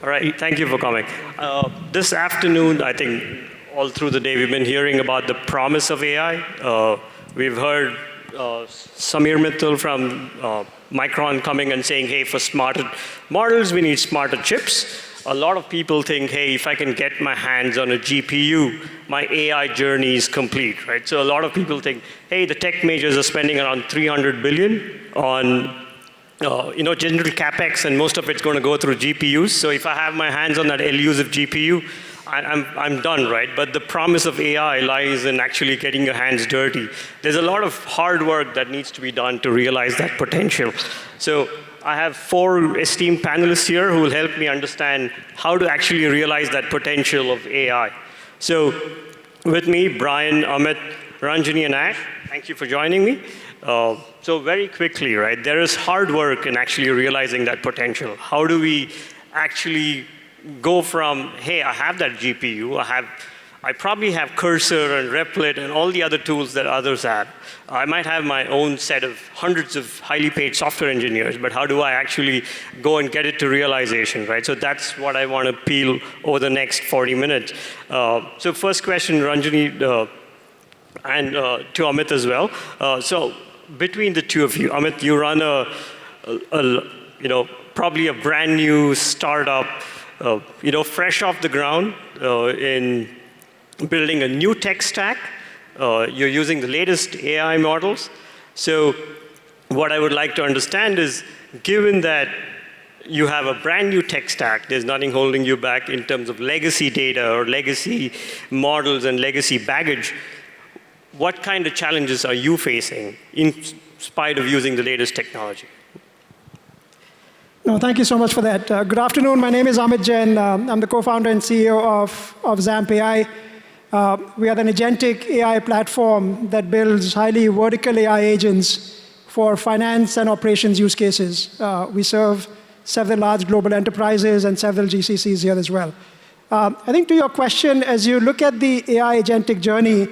All right, thank you for coming. This afternoon, I think all through the day, we've been hearing about the promise of AI. We've heard Samir Mittal from Micron coming and saying, hey, for smarter models, we need smarter chips. A lot of people think, hey, if I can get my hands on a GPU, my AI journey is complete, right? So a lot of people think, hey, the tech majors are spending around 300 billion on general CapEx, and most of it's going to go through GPUs. So if I have my hands on that elusive GPU, I'm done, right? But the promise of AI lies in actually getting your hands dirty. There's a lot of hard work that needs to be done to realize that potential. So I have 4 esteemed panelists here who will help me understand how to actually realize that potential of AI. So with me, Brian, Amit, Ranjani, and Ash, thank you for joining me. So very quickly, right, there is hard work in actually realizing that potential. How do we actually go from, hey, I have that GPU, I probably have Cursor and Replit and all the other tools that others have. I might have my own set of hundreds of highly paid software engineers, but how do I actually go and get it to realization, right? So that's what I want to peel over the next 40 minutes. So first question, Ranjani, and to Amit as well. So between the two of you, Amit, you run probably a brand new startup, fresh off the ground in building a new tech stack. You're using the latest AI models. So what I would like to understand is, given that you have a brand new tech stack, there's nothing holding you back in terms of legacy data or legacy models and legacy baggage, what kind of challenges are you facing in spite of using the latest technology? No, thank you so much for that. Good afternoon. My name is Amit Jain. I'm the co-founder and CEO of Zamp AI. We are an agentic AI platform that builds highly vertical AI agents for finance and operations use cases. We serve several large global enterprises and several GCCs here as well. I think to your question, as you look at the AI agentic journey,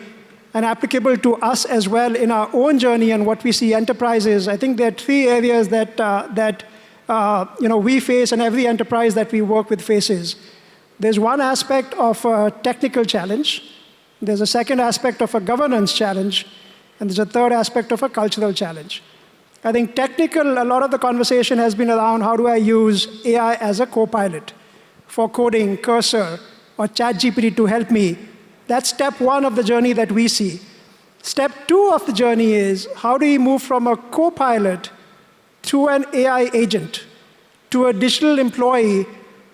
and applicable to us as well in our own journey and what we see enterprises, I think there are 3 areas that we face and every enterprise that we work with faces. There's one aspect of a technical challenge, there's a second aspect of a governance challenge, and there's a third aspect of a cultural challenge. I think technical, a lot of the conversation has been around how do I use AI as a co-pilot for coding, Cursor, or ChatGPT to help me. That's step 1 of the journey that we see. Step 2 of the journey is how do you move from a co-pilot to an AI agent, to a digital employee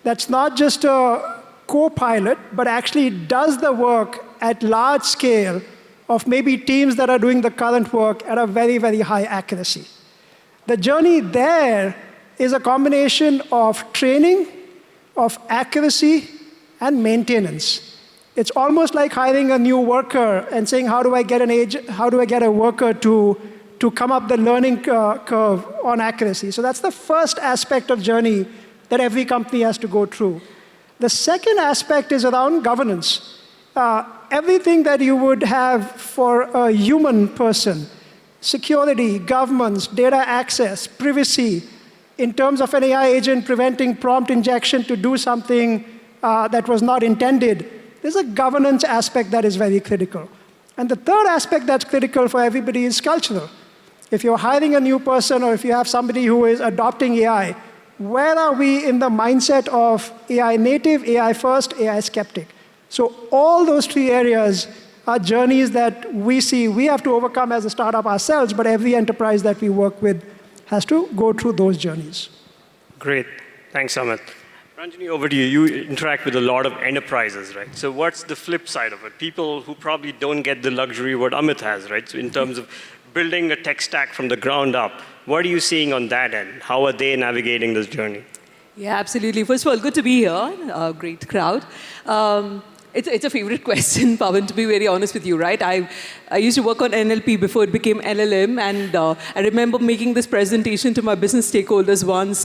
that's not just a co-pilot, but actually does the work at large scale of maybe teams that are doing the current work at a very, very high accuracy. The journey there is a combination of training, of accuracy, and maintenance. It's almost like hiring a new worker and saying, how do I get a worker to come up the learning curve on accuracy? So that's the first aspect of journey that every company has to go through. The second aspect is around governance. Everything that you would have for a human person, security, governance, data access, privacy, in terms of an AI agent preventing prompt injection to do something that was not intended, there's a governance aspect that is very critical. And the third aspect that's critical for everybody is cultural. If you're hiring a new person or if you have somebody who is adopting AI, where are we in the mindset of AI native, AI first, AI skeptic? So all those 3 areas are journeys that we see we have to overcome as a startup ourselves, but every enterprise that we work with has to go through those journeys. Great. Thanks, Amit. Ranjani, over to you. You interact with a lot of enterprises, right? So what's the flip side of it? People who probably don't get the luxury what Amit has, right? So in terms of building a tech stack from the ground up, what are you seeing on that end? How are they navigating this journey? Yeah, absolutely. First of all, good to be here. Great crowd. It's a favorite question, Pavan, to be very honest with you, right? I used to work on NLP before it became LLM, and I remember making this presentation to my business stakeholders once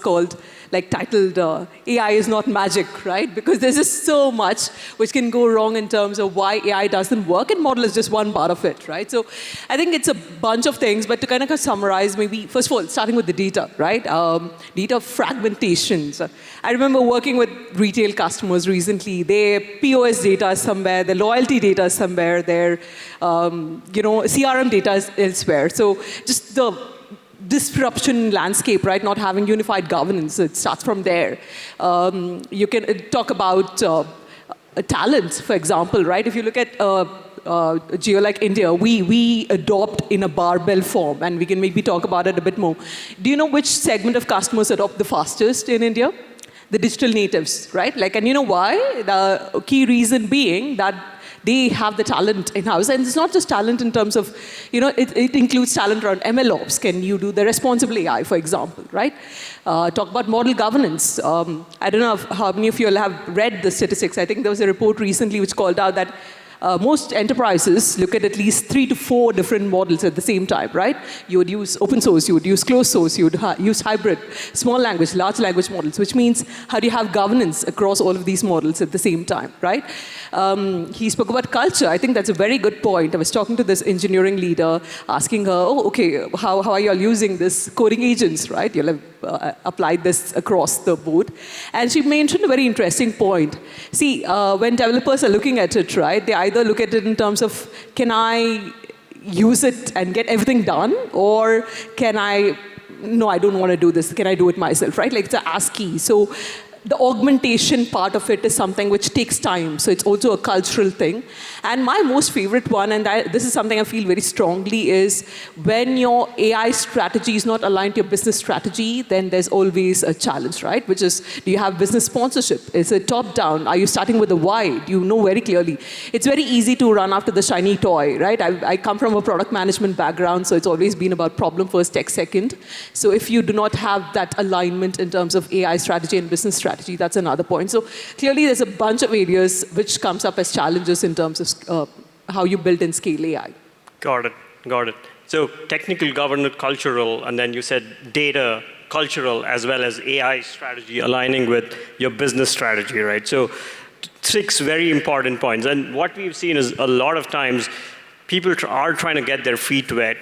titled, AI is not magic, right? Because there's just so much which can go wrong in terms of why AI doesn't work, and model is just one part of it, right? So I think it's a bunch of things, but to kind of summarize, maybe, first of all, starting with the data, right? Data fragmentations. I remember working with retail customers recently. Their POS data is somewhere, their loyalty data is somewhere, their CRM data is elsewhere. So just the disruption landscape, right? Not having unified governance, it starts from there. You can talk about talent, for example, right? If you look at a geo like India, we adopt in a barbell form, and we can maybe talk about it a bit more. Do you know which segment of customers adopt the fastest in India? The digital natives, right? And you know why? The key reason being that they have the talent in-house. And it's not just talent in terms of, it includes talent around MLOps. Can you do the responsible AI, for example, right? Talk about model governance. I don't know how many of you all have read the statistics. I think there was a report recently which called out that most enterprises look at least 3 to 4 different models at the same time, right? You would use open source, you would use closed source, you would use hybrid, small language, large language models, which means how do you have governance across all of these models at the same time, right? He spoke about culture. I think that's a very good point. I was talking to this engineering leader, asking her, how are you all using this coding agents, right? You'll have applied this across the board. And she mentioned a very interesting point. See, when developers are looking at it, right, they either look at it in terms of, can I use it and get everything done? Or no, I don't want to do this. Can I do it myself, right? It's an ASCII. So the augmentation part of it is something which takes time. So it's also a cultural thing. And my most favorite one, and this is something I feel very strongly, is when your AI strategy is not aligned to your business strategy, then there's always a challenge, right? Which is, do you have business sponsorship? Is it top-down? Are you starting with a why? Do you know very clearly? It's very easy to run after the shiny toy, right? I come from a product management background, so it's always been about problem first, tech second. So if you do not have that alignment in terms of AI strategy and business strategy, that's another point. So clearly there's a bunch of areas which comes up as challenges in terms of how you build and scale AI. Got it. So technical, governance, cultural, and then you said data, cultural, as well as AI strategy aligning with your business strategy, right? So 6 very important points. And what we've seen is a lot of times people are trying to get their feet wet,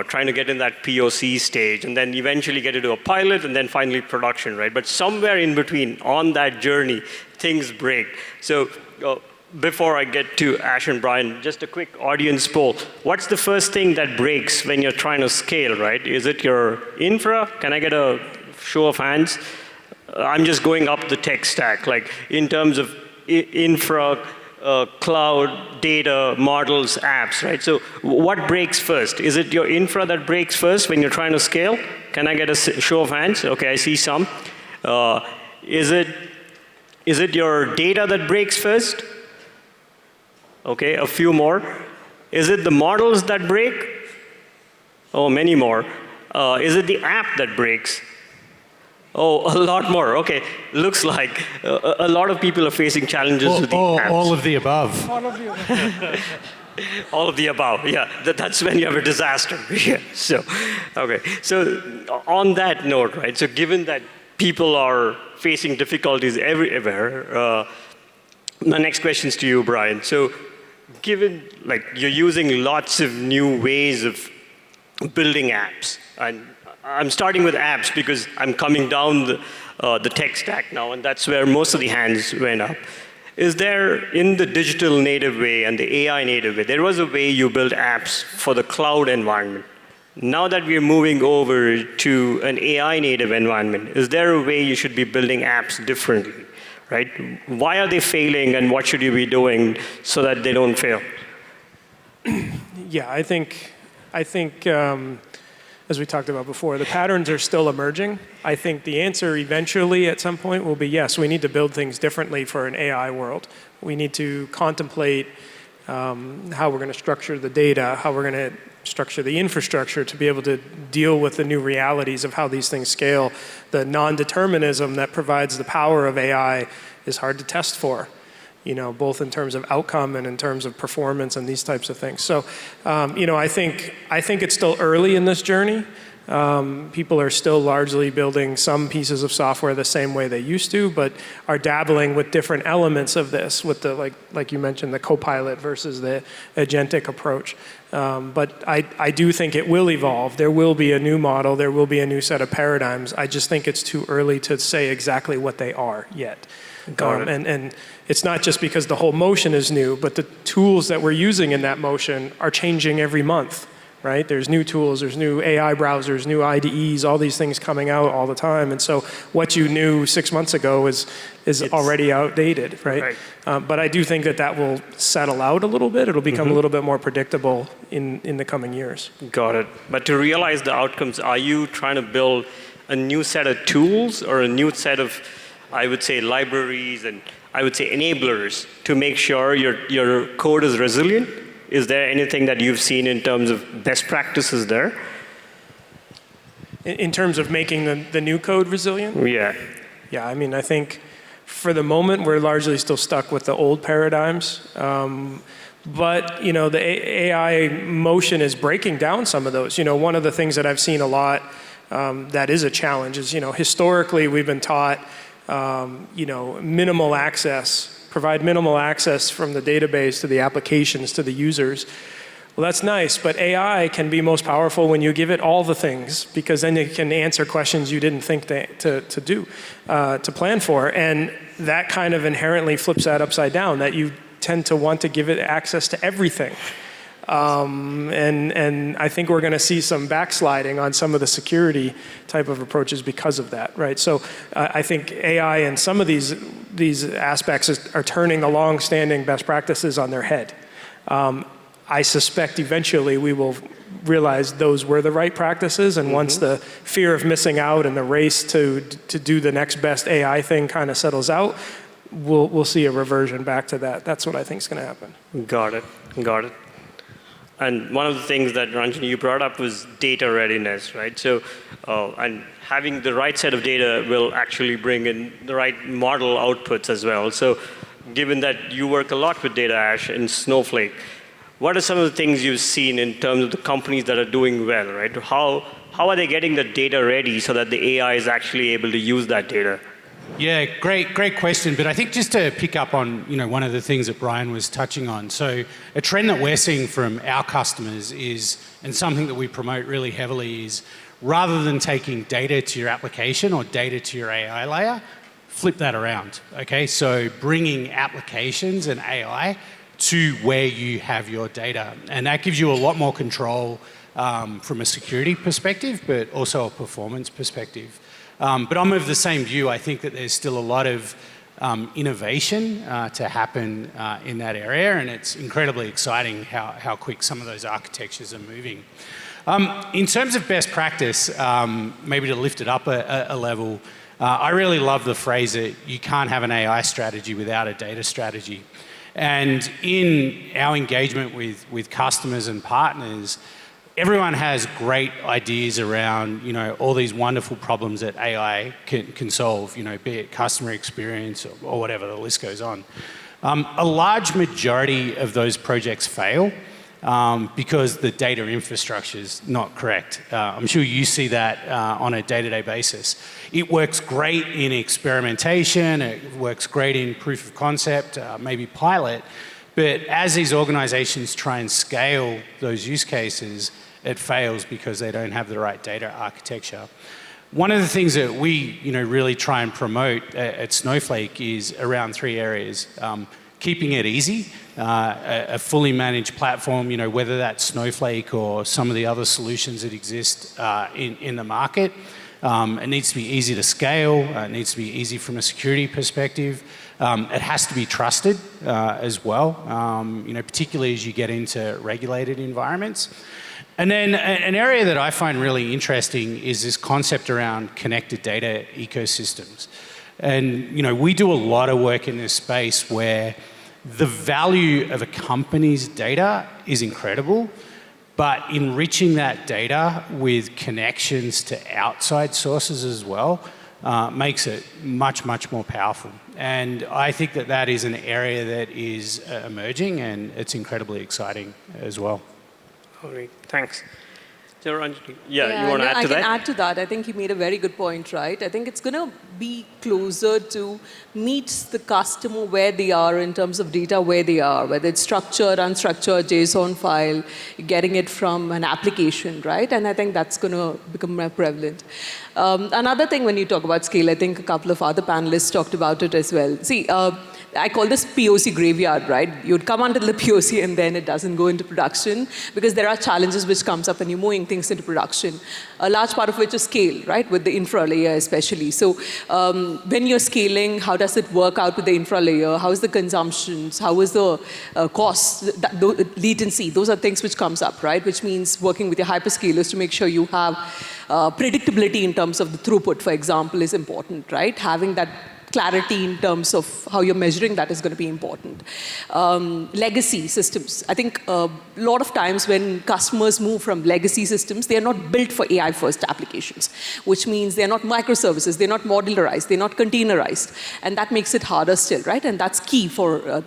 trying to get in that POC stage, and then eventually get into a pilot, and then finally production, right? But somewhere in between, on that journey, things break. So before I get to Ash and Brian, just a quick audience poll. What's the first thing that breaks when you're trying to scale, right? Is it your infra? Can I get a show of hands? I'm just going up the tech stack, in terms of infra, cloud, data, models, apps, right? So what breaks first? Is it your infra that breaks first when you're trying to scale? Can I get a show of hands? Okay, I see some. Is it your data that breaks first? Okay, a few more. Is it the models that break? Oh, many more. Is it the app that breaks? Oh, a lot more. Okay, looks like a lot of people are facing challenges with the apps. All of the above. All of you. All of the above, yeah. That's when you have a disaster. Yeah. So, okay. So on that note, right, so given that people are facing difficulties everywhere, my next question is to you, Brian. So given, you're using lots of new ways of building apps, and I'm starting with apps because I'm coming down the tech stack now, and that's where most of the hands went up. Is there, in the digital native way and the AI native way, there was a way you build apps for the cloud environment. Now that we're moving over to an AI native environment, is there a way you should be building apps differently, right? Why are they failing, and what should you be doing so that they don't fail? Yeah, I think as we talked about before, the patterns are still emerging. I think the answer eventually at some point will be yes, we need to build things differently for an AI world. We need to contemplate how we're going to structure the data, how we're going to structure the infrastructure to be able to deal with the new realities of how these things scale. The non-determinism that provides the power of AI is hard to test for. both in terms of outcome and in terms of performance and these types of things. So, I think it's still early in this journey. People are still largely building some pieces of software the same way they used to, but are dabbling with different elements of this, with the, like you mentioned, the copilot versus the agentic approach. But I do think it will evolve. There will be a new model. There will be a new set of paradigms. I just think it's too early to say exactly what they are yet. Got it. And it's not just because the whole motion is new, but the tools that we're using in that motion are changing every month. Right? There's new tools, there's new AI browsers, new IDEs, all these things coming out all the time. And so what you knew 6 months ago is already outdated, right? But I do think that will settle out a little bit. It'll become a little bit more predictable in the coming years. Got it. But to realize the outcomes, are you trying to build a new set of tools or a new set of, I would say, libraries and I would say enablers to make sure your code is resilient? Is there anything that you've seen in terms of best practices there? In terms of making the new code resilient? Yeah. Yeah, I mean, I think for the moment, we're largely still stuck with the old paradigms. But, the AI motion is breaking down some of those. One of the things that I've seen a lot that is a challenge is, historically we've been taught, minimal access, provide minimal access from the database to the applications to the users. Well, that's nice, but AI can be most powerful when you give it all the things, because then it can answer questions you didn't think to plan for. And that kind of inherently flips that upside down, that you tend to want to give it access to everything. And I think we're going to see some backsliding on some of the security type of approaches because of that, right? So I think AI and some of these aspects are turning the long-standing best practices on their head. I suspect eventually we will realize those were the right practices, and once the fear of missing out and the race to do the next best AI thing kind of settles out, we'll see a reversion back to that. That's what I think is going to happen. Got it. And one of the things that, Ranjani, you brought up was data readiness, right? So, and having the right set of data will actually bring in the right model outputs as well. So, given that you work a lot with data ash and Snowflake, what are some of the things you've seen in terms of the companies that are doing well, right? How are they getting the data ready so that the AI is actually able to use that data? Yeah, great question. But I think just to pick up on one of the things that Brian was touching on. So a trend that we're seeing from our customers is, and something that we promote really heavily is, rather than taking data to your application or data to your AI layer, flip that around. Okay, so bringing applications and AI to where you have your data, and that gives you a lot more control from a security perspective, but also a performance perspective. But I'm of the same view. I think that there's still a lot of innovation to happen in that area, and it's incredibly exciting how quick some of those architectures are moving. In terms of best practice, maybe to lift it up a level, I really love the phrase that you can't have an AI strategy without a data strategy. And in our engagement with customers and partners, everyone has great ideas around, all these wonderful problems that AI can solve, be it customer experience or whatever, the list goes on. A large majority of those projects fail because the data infrastructure is not correct. I'm sure you see that on a day-to-day basis. It works great in experimentation, it works great in proof of concept, maybe pilot, but as these organizations try and scale those use cases, it fails because they don't have the right data architecture. One of the things that we really try and promote at Snowflake is around 3 areas. Keeping it easy, a fully managed platform, whether that's Snowflake or some of the other solutions that exist in the market. It needs to be easy to scale, it needs to be easy from a security perspective. It has to be trusted as well, particularly as you get into regulated environments. And then an area that I find really interesting is this concept around connected data ecosystems. And we do a lot of work in this space where the value of a company's data is incredible, but enriching that data with connections to outside sources as well makes it much, much more powerful. And I think that that is an area that is emerging, and it's incredibly exciting as well. All right, thanks. So Ranjani, you want to add to that? I can add to that. I think you made a very good point, right? I think it's going to be closer to meet the customer where they are in terms of data, where they are, whether it's structured, unstructured, JSON file, getting it from an application, right? And I think that's going to become more prevalent. Another thing when you talk about scale, I think a couple of other panelists talked about it as well. See, I call this POC graveyard, right? You'd come under the POC and then it doesn't go into production because there are challenges which comes up when you're moving things into production. A large part of which is scale, right? With the infra layer especially. So when you're scaling, how does it work out with the infra layer? How is the consumptions? How is the cost, latency? Those are things which comes up, right? Which means working with your hyperscalers to make sure you have predictability in terms of the throughput, for example, is important, right? Having that clarity in terms of how you're measuring that is going to be important. Legacy systems. I think a lot of times when customers move from legacy systems, they are not built for AI-first applications, which means they're not microservices, they're not modularized, they're not containerized. And that makes it harder still, right? And that's key for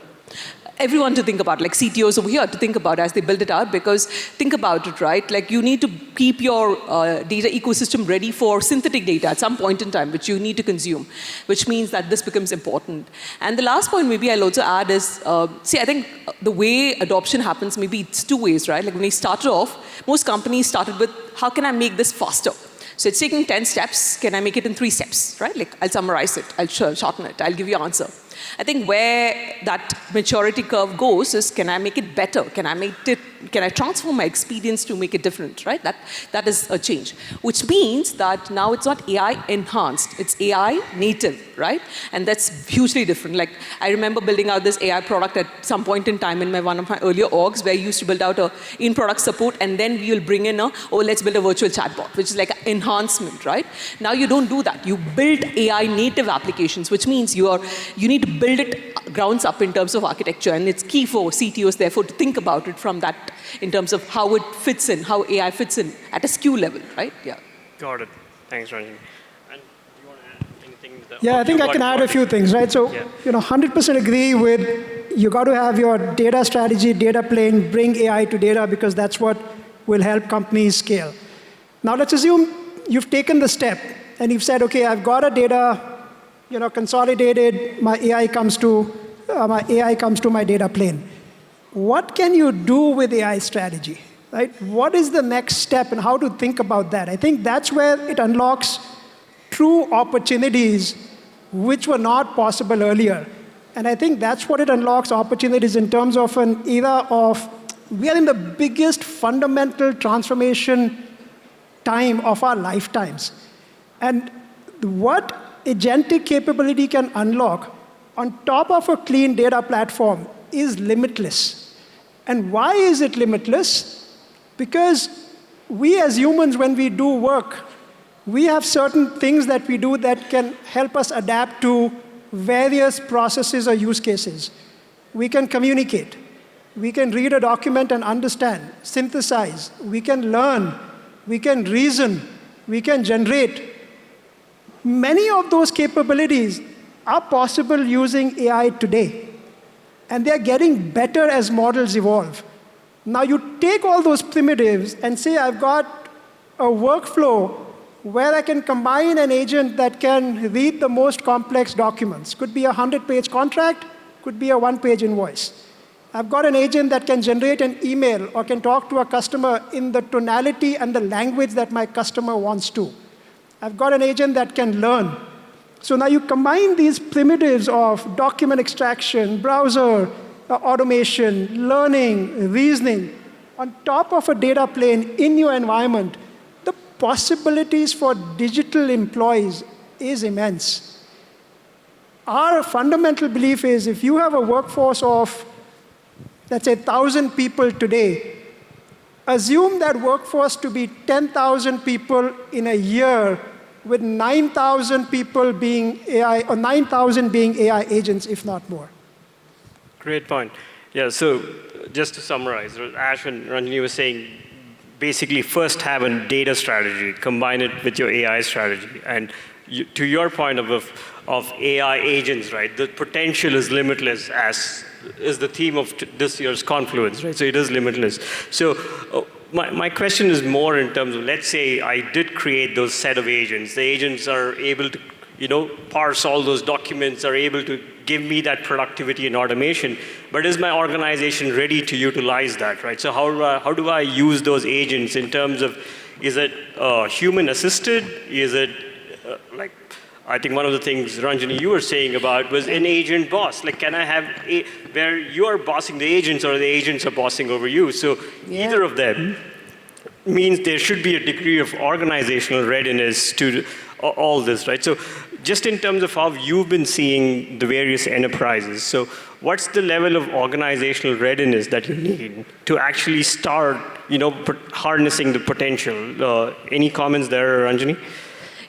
everyone to think about, like CTOs over here to think about as they build it out, because think about it, right? Like you need to keep your data ecosystem ready for synthetic data at some point in time, which you need to consume, which means that this becomes important. And the last point maybe I'll also add is, see, I think the way adoption happens, maybe it's two ways, right? Like when we started off, most companies started with, how can I make this faster? So it's taking 10 steps, can I make it in 3 steps, right? Like I'll summarize it, I'll shorten it, I'll give you an answer. I think where that maturity curve goes is, can I make it better? Can I transform my experience to make it different, right? That is a change. Which means that now it's not AI enhanced, it's AI native, right? And that's hugely different. Like I remember building out this AI product at some point in time in one of my earlier orgs where I used to build out a in-product support and then we will bring in let's build a virtual chatbot, which is like an enhancement, right? Now you don't do that. You build AI native applications, which means you need to build it grounds up in terms of architecture, and it's key for CTOs, therefore, to think about it from that in terms of how it fits in, how AI fits in at a SKU level, right? Yeah. Got it. Thanks, Ranjani. And do you want to add anything? Yeah, I think I can add a few things, right? So, 100% agree with you got to have your data strategy, data plane, bring AI to data because that's what will help companies scale. Now, let's assume you've taken the step and you've said, okay, I've got a data consolidated, my AI comes to my data plane. What can you do with AI strategy, right? What is the next step and how to think about that? I think that's where it unlocks true opportunities which were not possible earlier. And I think that's what it unlocks opportunities in terms of an era of, we are in the biggest fundamental transformation time of our lifetimes. And what agentic capability can unlock on top of a clean data platform is limitless. And why is it limitless? Because we as humans, when we do work, we have certain things that we do that can help us adapt to various processes or use cases. We can communicate. We can read a document and understand, synthesize. We can learn. We can reason. We can generate. Many of those capabilities are possible using AI today. And they're getting better as models evolve. Now you take all those primitives and say, I've got a workflow where I can combine an agent that can read the most complex documents. Could be a 100-page contract, could be a 1-page invoice. I've got an agent that can generate an email or can talk to a customer in the tonality and the language that my customer wants to. I've got an agent that can learn. So now you combine these primitives of document extraction, browser, automation, learning, reasoning, on top of a data plane in your environment, the possibilities for digital employees is immense. Our fundamental belief is if you have a workforce of, let's say, 1,000 people today, assume that workforce to be 10,000 people in a year with 9,000 people being AI, or 9,000 being AI agents, if not more. Great point. Yeah, so just to summarize, Ash and Ranjani was saying, basically first have a data strategy, combine it with your AI strategy, and to your point of AI agents, right? The potential is limitless, as is the theme of this year's Confluence, right? So it is limitless. So my question is more in terms of, let's say I did create those set of agents. The agents are able to, parse all those documents, are able to give me that productivity and automation. But is my organization ready to utilize that, right? So how do I use those agents in terms of, is it human assisted? Is it I think one of the things, Ranjani, you were saying about was an agent boss. Like, can I have where you're bossing the agents or the agents are bossing over you? So either of them means there should be a degree of organizational readiness to all this, right? So just in terms of how you've been seeing the various enterprises, so what's the level of organizational readiness that you need to actually start, harnessing the potential? Any comments there, Ranjani?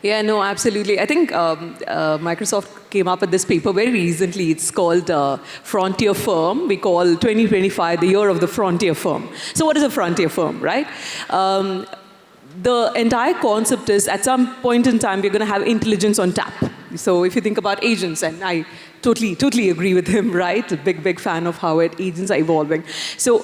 Yeah, no, absolutely. I think Microsoft came up with this paper very recently. It's called Frontier Firm. We call 2025 the year of the Frontier Firm. So what is a Frontier Firm, right? The entire concept is, at some point in time, we're going to have intelligence on tap. So if you think about agents, and I totally agree with him, right? A big fan of how agents are evolving. So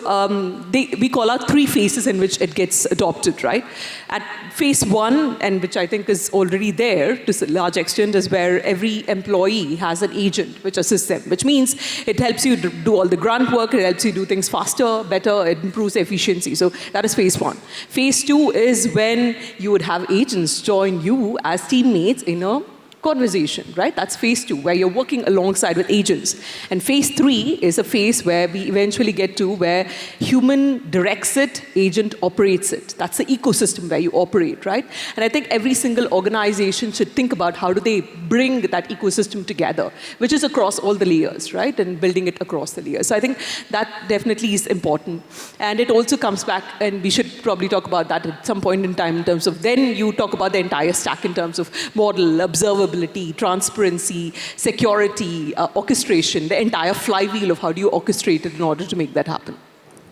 we call out 3 phases in which it gets adopted, right? At phase 1, and which I think is already there to a large extent, is where every employee has an agent which assists them, which means it helps you do all the grunt work, it helps you do things faster, better, it improves efficiency. So that is phase 1. Phase 2 is when you would have agents join you as teammates in a conversation, right? That's phase 2, where you're working alongside with agents. And phase 3 is a phase where we eventually get to where human directs it, agent operates it. That's the ecosystem where you operate, right? And I think every single organization should think about how do they bring that ecosystem together, which is across all the layers, right? And building it across the layers. So I think that definitely is important. And it also comes back, and we should probably talk about that at some point in time in terms of, then you talk about the entire stack in terms of model, observability, transparency, security, orchestration, the entire flywheel of how do you orchestrate it in order to make that happen.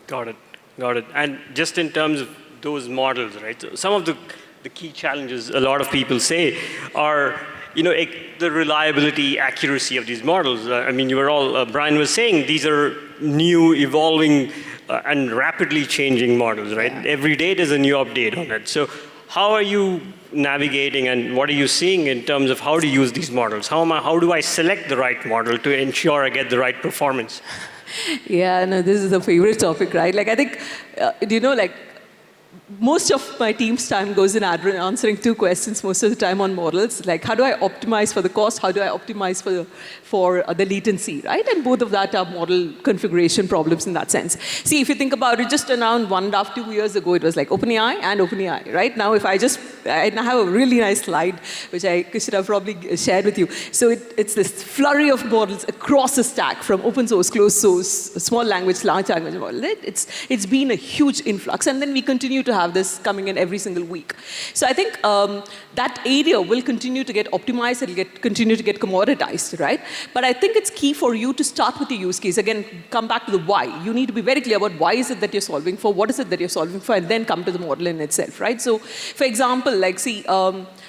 Got it. And just in terms of those models, right? So some of the key challenges a lot of people say are, the reliability, accuracy of these models. Brian was saying, these are new, evolving, and rapidly changing models, right? Yeah. Every day there's a new update on it. So how are you navigating, and what are you seeing in terms of how to use these models? How do I select the right model to ensure I get the right performance? Yeah, no, this is a favorite topic, right? Like, I think, most of my team's time goes in answering 2 questions most of the time on models. Like, how do I optimize for the cost? How do I optimize for the latency, right? And both of that are model configuration problems in that sense. See, if you think about it, just around 1.5 to 2 years ago, it was like OpenAI, right? Now, I have a really nice slide, which I should have probably shared with you. So it's this flurry of models across the stack, from open source, closed source, small language, large language model. It's been a huge influx, and then we continue to have this coming in every single week. So I think that area will continue to get optimized, it'll continue to get commoditized, right? But I think it's key for you to start with the use case. Again, come back to the why. You need to be very clear about why is it that you're solving for, what is it that you're solving for, and then come to the model in itself, right? So, for example,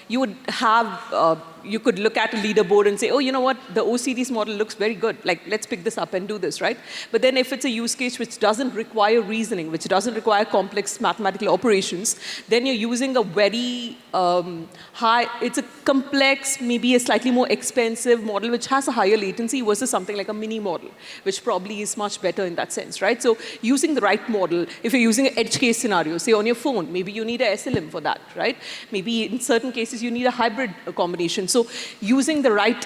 you would have, you could look at a leaderboard and say, oh, you know what, the OCD's model looks very good. Like, let's pick this up and do this, right? But then if it's a use case which doesn't require reasoning, which doesn't require complex mathematical operations, then you're using a very it's a complex, maybe a slightly more expensive model which has a higher latency versus something like a mini model, which probably is much better in that sense, right? So using the right model, if you're using an edge case scenario, say on your phone, maybe you need a SLM for that, right? Maybe in certain cases you need a hybrid combination. So using the right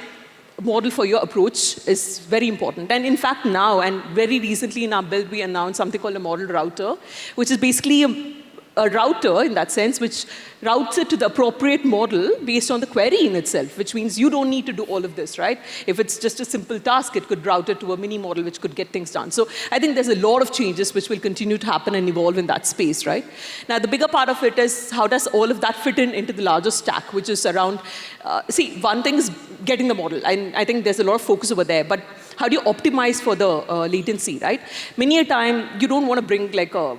model for your approach is very important. And in fact now, and very recently in our build, we announced something called a model router, which is basically a router in that sense, which routes it to the appropriate model based on the query in itself, which means you don't need to do all of this, right? If it's just a simple task, it could route it to a mini model which could get things done. So I think there's a lot of changes which will continue to happen and evolve in that space, right? Now, the bigger part of it is how does all of that fit into the larger stack, which is around, one thing is getting the model, and I think there's a lot of focus over there, but how do you optimize for the latency, right? Many a time, you don't want to bring like a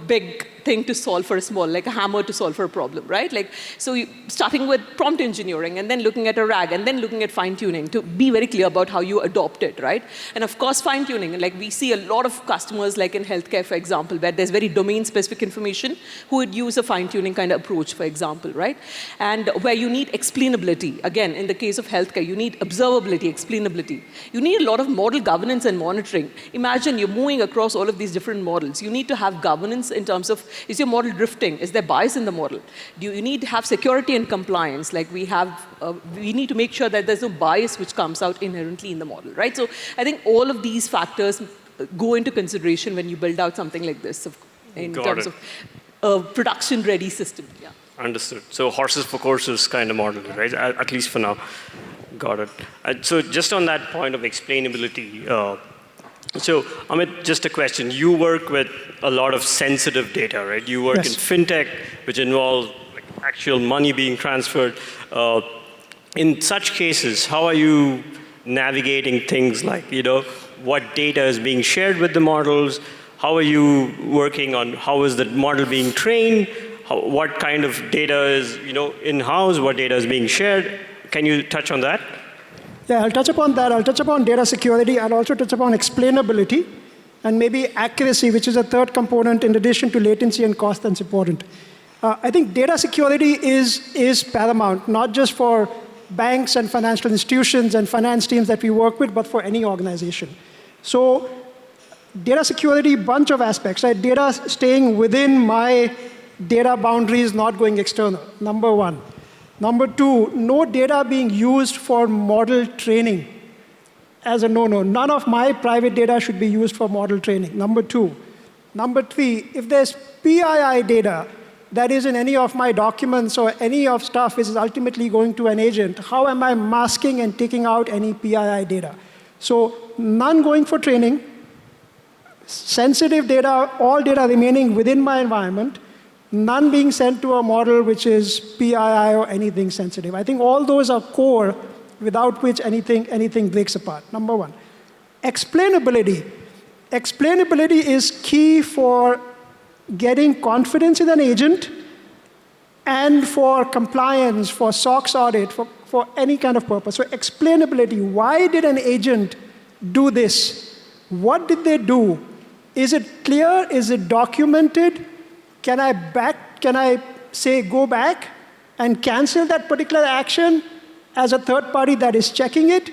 big thing to solve for a small, like a hammer to solve for a problem, right? Like, so starting with prompt engineering and then looking at a RAG and then looking at fine tuning to be very clear about how you adopt it, right? And of course, fine tuning, like we see a lot of customers like in healthcare, for example, where there's very domain specific information who would use a fine tuning kind of approach, for example, right? And where you need explainability. Again, in the case of healthcare, you need observability, explainability. You need a lot of model governance and monitoring. Imagine you're moving across all of these different models. You need to have governance in terms of, is your model drifting? Is there bias in the model? You need to have security and compliance. Like we need to make sure that there's no bias which comes out inherently in the model, right? So I think all of these factors go into consideration when you build out something like this in terms of a production-ready system. Yeah. Understood. So horses for courses kind of model, right? At least for now. Got it. So just on that point of explainability, so Amit, just a question. You work with a lot of sensitive data, right? You work in fintech, which involves like, actual money being transferred. In such cases, how are you navigating things like, what data is being shared with the models? How are you working on how is the model being trained? What kind of data is, in-house? What data is being shared? Can you touch on that? Yeah, I'll touch upon that. I'll touch upon data security. I'll also touch upon explainability and maybe accuracy, which is a third component in addition to latency and cost that's important. I think data security is paramount, not just for banks and financial institutions and finance teams that we work with, but for any organization. So data security, bunch of aspects, right? Data staying within my data boundaries, not going external, number one. Number two, no data being used for model training as a no-no. None of my private data should be used for model training, number two. Number three, if there's PII data that is in any of my documents or any of stuff which is ultimately going to an agent, how am I masking and taking out any PII data? So none going for training, sensitive data, all data remaining within my environment, none being sent to a model which is PII or anything sensitive. I think all those are core without which anything breaks apart, number one. Explainability. Explainability is key for getting confidence in an agent and for compliance, for SOX audit, for any kind of purpose. So explainability, why did an agent do this? What did they do? Is it clear? Is it documented? Can I say go back and cancel that particular action as a third party that is checking it?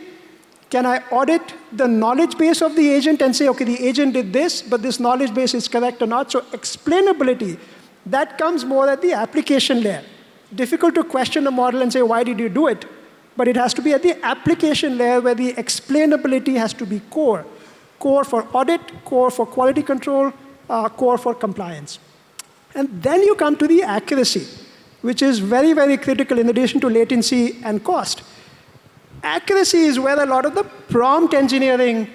Can I audit the knowledge base of the agent and say, okay, the agent did this, but this knowledge base is correct or not? So explainability, that comes more at the application layer. Difficult to question a model and say, why did you do it? But it has to be at the application layer where the explainability has to be core. Core for audit, core for quality control, core for compliance. And then you come to the accuracy, which is very, very critical in addition to latency and cost. Accuracy is where a lot of the prompt engineering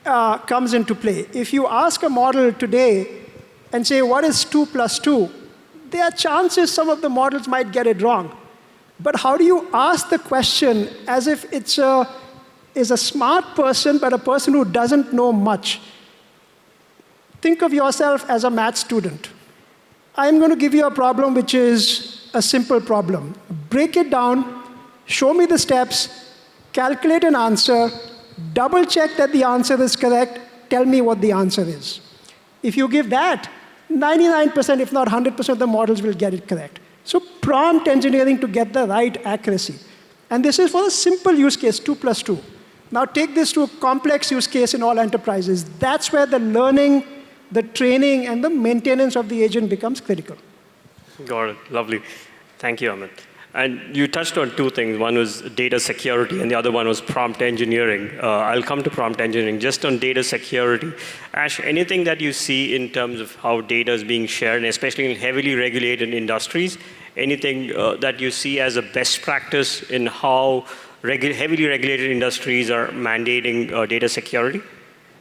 comes into play. If you ask a model today and say, what is 2 plus 2? There are chances some of the models might get it wrong. But how do you ask the question as if it's a smart person, but a person who doesn't know much? Think of yourself as a math student. I'm going to give you a problem which is a simple problem. Break it down, show me the steps, calculate an answer, double check that the answer is correct, tell me what the answer is. If you give that, 99%, if not 100% of the models will get it correct. So prompt engineering to get the right accuracy. And this is for a simple use case, 2 plus 2. Now take this to a complex use case in all enterprises. That's where the learning, the training, and the maintenance of the agent becomes critical. Got it. Lovely. Thank you, Amit. And you touched on two things. One was data security, and the other one was prompt engineering. I'll come to prompt engineering. Just on data security, Ash, anything that you see in terms of how data is being shared, and especially in heavily regulated industries, anything that you see as a best practice in how heavily regulated industries are mandating data security?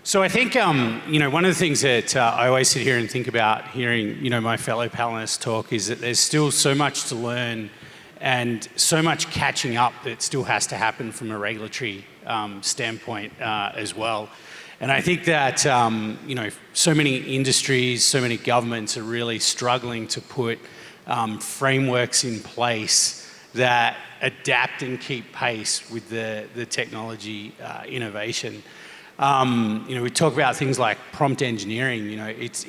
So I think, one of the things that I always sit here and think about hearing, my fellow panelists talk is that there's still so much to learn and so much catching up that still has to happen from a regulatory standpoint as well. And I think that, you know, so many industries, so many governments are really struggling to put frameworks in place that adapt and keep pace with the technology innovation. You know, we talk about things like prompt engineering. You know, it's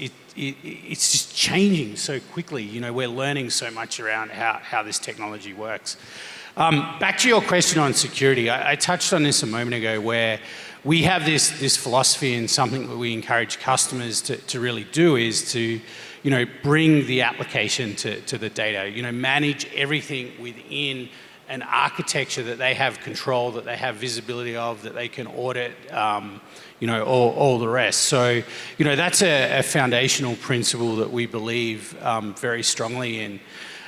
just changing so quickly. You know, we're learning so much around how this technology works. Back to your question on security, I touched on this a moment ago, where we have this philosophy, and something that we encourage customers to really do is to, you know, bring the application to the data. You know, manage everything within an architecture that they have control, that they have visibility of, that they can audit, you know, all the rest. So, you know, that's a foundational principle that we believe very strongly in.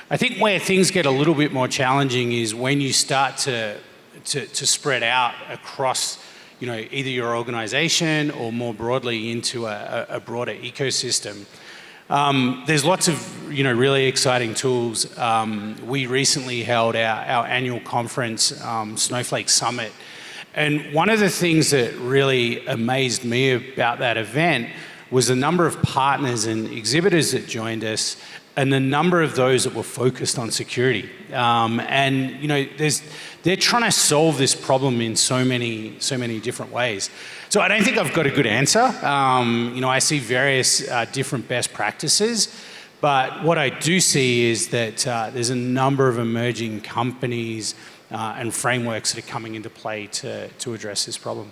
I think where things get a little bit more challenging is when you start to spread out across, you know, either your organization or more broadly into a broader ecosystem. There's lots of, you know, really exciting tools. We recently held our annual conference, Snowflake Summit. And one of the things that really amazed me about that event was the number of partners and exhibitors that joined us, and the number of those that were focused on security. And, you know, they're trying to solve this problem in so many different ways. So I don't think I've got a good answer. You know, I see various different best practices, but what I do see is that there's a number of emerging companies and frameworks that are coming into play to address this problem.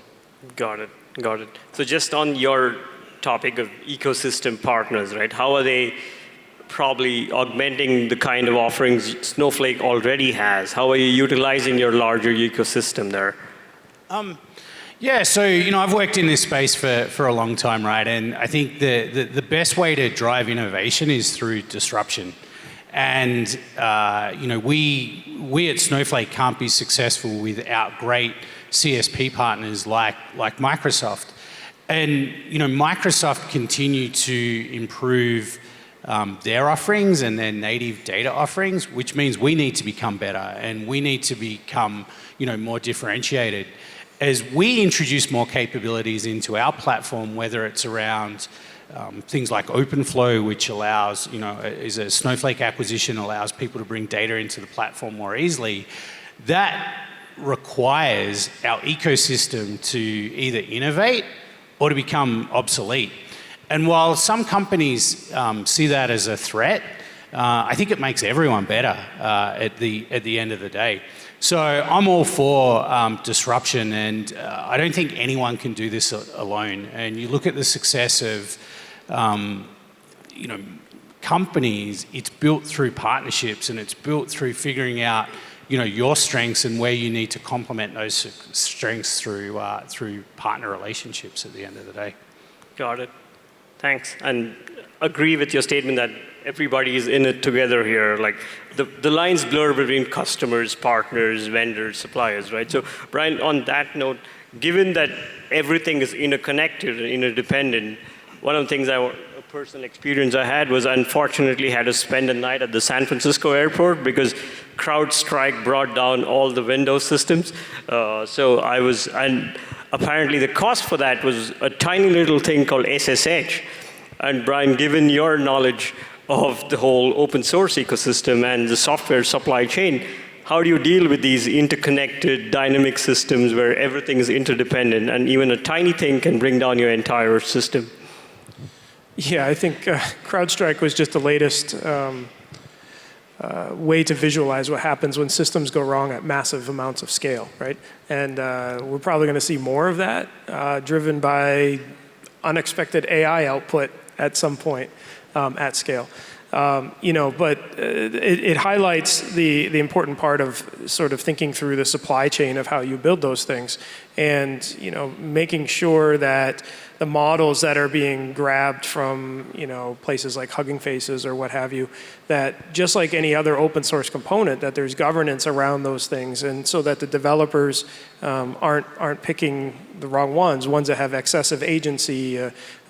Got it. So just on your topic of ecosystem partners, right? How are they probably augmenting the kind of offerings Snowflake already has? How are you utilizing your larger ecosystem there? Yeah, so, you know, I've worked in this space for a long time, right? And I think the best way to drive innovation is through disruption. And, you know, we at Snowflake can't be successful without great CSP partners like Microsoft. And, you know, Microsoft continue to improve their offerings and their native data offerings, which means we need to become better, and we need to become, you know, more differentiated. As we introduce more capabilities into our platform, whether it's around things like OpenFlow, which allows, you know, is a Snowflake acquisition, allows people to bring data into the platform more easily, that requires our ecosystem to either innovate or to become obsolete. And while some companies see that as a threat, I think it makes everyone better at the end of the day. So I'm all for disruption, and I don't think anyone can do this alone. And you look at the success of, you know, companies, it's built through partnerships, and it's built through figuring out, you know, your strengths and where you need to complement those strengths through partner relationships at the end of the day. Got it. Thanks. And agree with your statement that everybody is in it together here. Like the lines blur between customers, partners, vendors, suppliers, right? So Brian, on that note, given that everything is interconnected and interdependent, one of the things a personal experience I had was, unfortunately, had to spend a night at the San Francisco airport because CrowdStrike brought down all the Windows systems. And apparently the cost for that was a tiny little thing called SSH. And Brian, given your knowledge of the whole open source ecosystem and the software supply chain, how do you deal with these interconnected dynamic systems where everything is interdependent and even a tiny thing can bring down your entire system? Yeah, I think CrowdStrike was just the latest way to visualize what happens when systems go wrong at massive amounts of scale, right? And we're probably going to see more of that, driven by unexpected AI output at some point at scale. You know, but it highlights the important part of sort of thinking through the supply chain of how you build those things, and, you know, making sure that the models that are being grabbed from, you know, places like Hugging Faces or what have you, that just like any other open source component, that there's governance around those things, and so that the developers aren't picking the wrong ones that have excessive agency,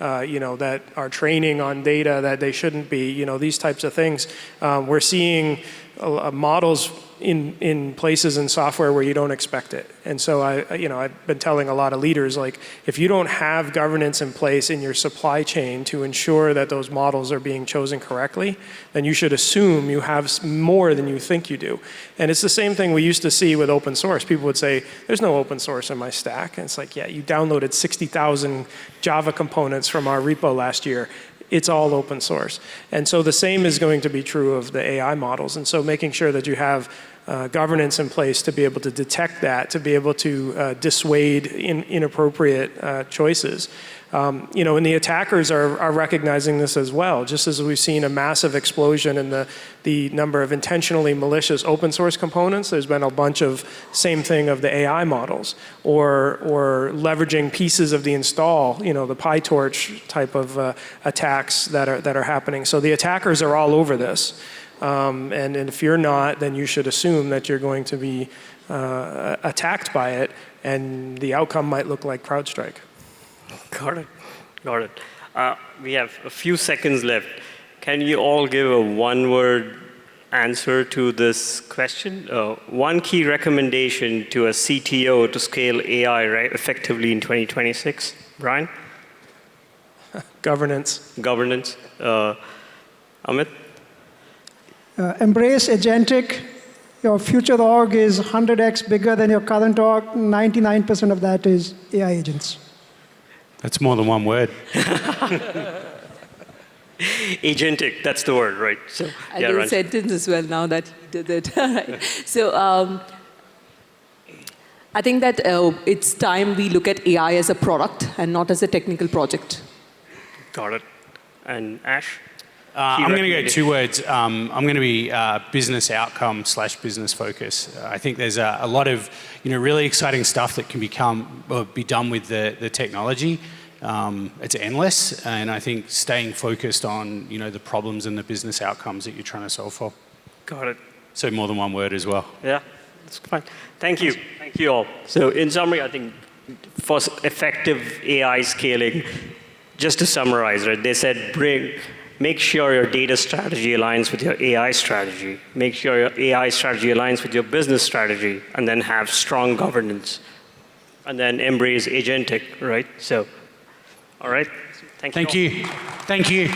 you know, that are training on data that they shouldn't be, you know, these types of things. We're seeing models in places in software where you don't expect it. And so I've been telling a lot of leaders, like, if you don't have governance in place in your supply chain to ensure that those models are being chosen correctly, then you should assume you have more than you think you do. And it's the same thing we used to see with open source. People would say, there's no open source in my stack. And it's like, yeah, you downloaded 60,000 Java components from our repo last year. It's all open source. And so the same is going to be true of the AI models. And so making sure that you have governance in place to be able to detect that, to be able to dissuade inappropriate choices. And the attackers are recognizing this as well, just as we've seen a massive explosion in the number of intentionally malicious open source components. There's been a bunch of same thing of the AI models, or leveraging pieces of the install, the PyTorch type of attacks that are happening. So the attackers are all over this. And if you're not, then you should assume that you're going to be attacked by it, and the outcome might look like CrowdStrike. Got it. We have a few seconds left. Can you all give a one-word answer to this question? One key recommendation to a CTO to scale AI effectively in 2026, Brian? Governance. Amit? Embrace agentic. Your future org is 100x bigger than your current org. 99% of that is AI agents. That's more than one word. Agentic, that's the word, right? So, I did a sentence as well now that he did it. So I think that it's time we look at AI as a product and not as a technical project. Got it. And Ash? I'm going to go 2 words. I'm going to be business outcome / business focus. I think there's a lot of really exciting stuff that can be done with the technology. It's endless, and I think staying focused on the problems and the business outcomes that you're trying to solve for. Got it. So more than one word as well. Yeah, that's fine. Thank you all. So in summary, I think for effective AI scaling, just to summarize, right? They said make sure your data strategy aligns with your AI strategy. Make sure your AI strategy aligns with your business strategy, and then have strong governance. And then embrace agentic, right? So, all right. Thank you. Thank you.